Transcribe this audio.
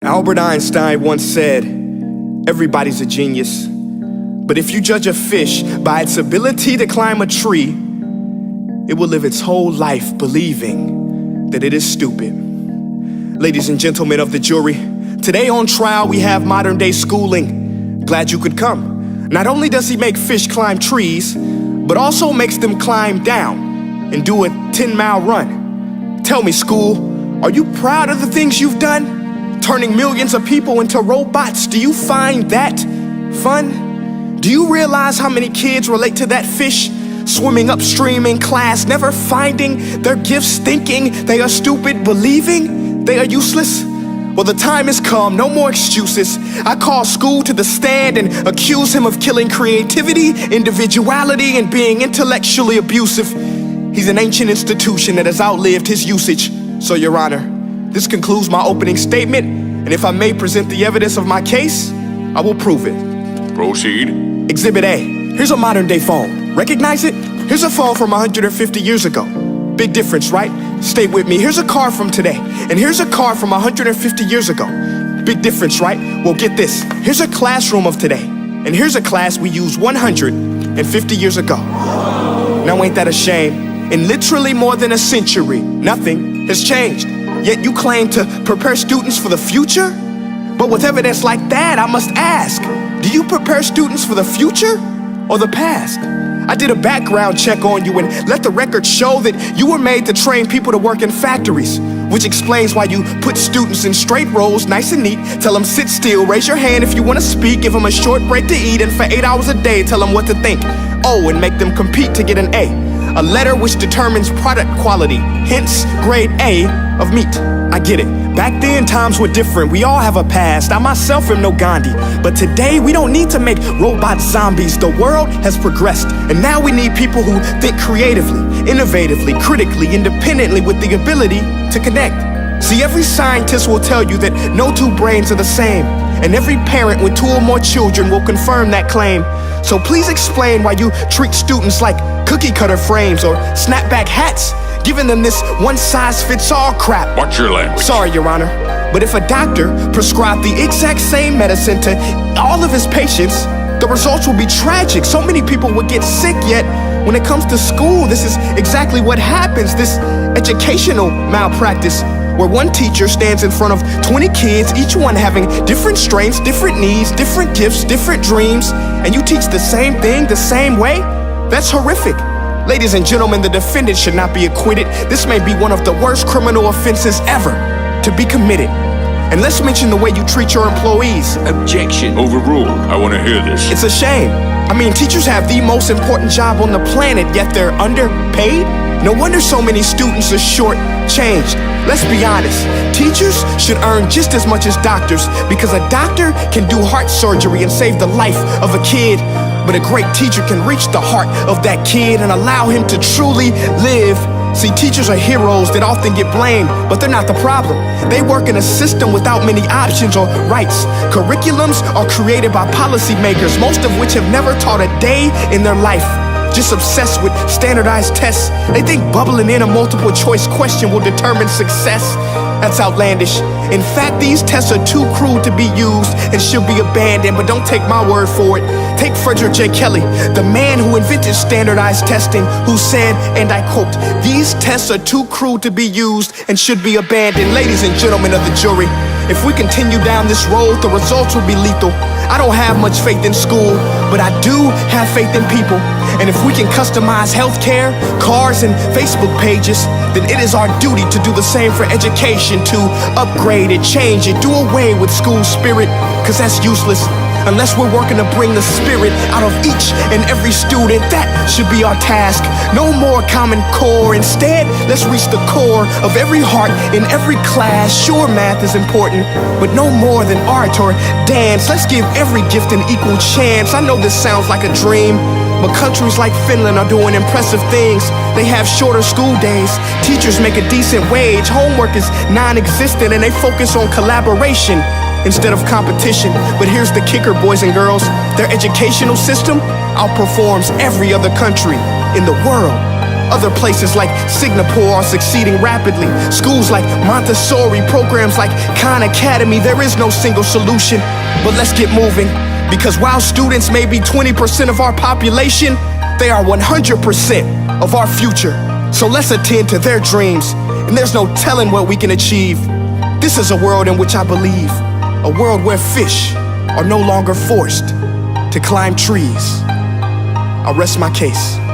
Albert Einstein once said, everybody's a genius, but if you judge a fish by its ability to climb a tree, it will live its whole life believing that it is stupid. Ladies and gentlemen of the jury, today on trial we have modern day schooling. Glad you could come. Not only does he make fish climb trees, but also makes them climb down and do a 10-mile run. Tell me, school, are you proud of the things you've done? Turning millions of people into robots, do you find that fun? Do you realize how many kids relate to that fish swimming upstream in class, never finding their gifts, thinking they are stupid, believing they are useless? Well, the time has come, no more excuses. I call school to the stand and accuse him of killing creativity, individuality, and being intellectually abusive. He's an ancient institution that has outlived his usage. So, Your Honor, this concludes my opening statement, and if I may present the evidence of my case, I will prove it. Proceed. Exhibit A. Here's a modern day phone. Recognize it? Here's a phone from 150 years ago. Big difference, right? Stay with me. Here's a car from today, and here's a car from 150 years ago. Big difference, right? Well, get this. Here's a classroom of today, and here's a class we used 150 years ago. Now, ain't that a shame? In literally more than a century, nothing has changed. Yet you claim to prepare students for the future? But with evidence like that, I must ask, do you prepare students for the future or the past? I did a background check on you and let the record show that you were made to train people to work in factories, which explains why you put students in straight rows, nice and neat, tell them sit still, raise your hand if you want to speak, give them a short break to eat, and for 8 hours a day, tell them what to think. Oh, and make them compete to get an A letter which determines product quality, hence grade A of meat. I get it. Back then, times were different. We all have a past. I myself am no Gandhi. But today, we don't need to make robot zombies. The world has progressed, and now we need people who think creatively, innovatively, critically, independently, with the ability to connect. See, every scientist will tell you that no two brains are the same, and every parent with 2 or more children will confirm that claim. So please explain why you treat students like cookie cutter frames or snapback hats, giving them this one-size-fits-all crap. Watch your language. Sorry, Your Honor, but if a doctor prescribed the exact same medicine to all of his patients, the results will be tragic. So many people would get sick, yet when it comes to school, this is exactly what happens, this educational malpractice, where one teacher stands in front of 20 kids, each one having different strengths, different needs, different gifts, different dreams, and you teach the same thing the same way? That's horrific. Ladies and gentlemen, the defendant should not be acquitted. This may be one of the worst criminal offenses ever to be committed. And let's mention the way you treat your employees. Objection. Overruled. I want to hear this. It's a shame. I mean, teachers have the most important job on the planet, yet they're underpaid? No wonder so many students are short-changed. Let's be honest, teachers should earn just as much as doctors, because a doctor can do heart surgery and save the life of a kid, but a great teacher can reach the heart of that kid and allow him to truly live. See, teachers are heroes that often get blamed, but they're not the problem. They work in a system without many options or rights. Curriculums are created by policymakers, most of which have never taught a day in their life. Just obsessed with standardized tests. They think bubbling in a multiple choice question will determine success. That's outlandish. In fact, these tests are too crude to be used and should be abandoned, but don't take my word for it. Take Frederick J. Kelly, the man who invented standardized testing, who said, and I quote, "These tests are too crude to be used and should be abandoned." Ladies and gentlemen of the jury, if we continue down this road, the results will be lethal. I don't have much faith in school, but I do have faith in people. And if we can customize healthcare, cars, and Facebook pages, then it is our duty to do the same for education, to upgrade it, change it, do away with school spirit, because that's useless. Unless we're working to bring the spirit out of each and every student, that should be our task. No more Common Core. Instead, let's reach the core of every heart in every class. Sure, math is important, but no more than art or dance. Let's give every gift an equal chance. I know this sounds like a dream, but countries like Finland are doing impressive things. They have shorter school days. Teachers make a decent wage. Homework is non-existent, and they focus on collaboration instead of competition. But here's the kicker, boys and girls. Their educational system outperforms every other country in the world. Other places like Singapore are succeeding rapidly. Schools like Montessori, programs like Khan Academy. There is no single solution, but let's get moving. Because while students may be 20% of our population, they are 100% of our future. So let's attend to their dreams, and there's no telling what we can achieve. This is a world in which I believe, a world where fish are no longer forced to climb trees. I rest my case.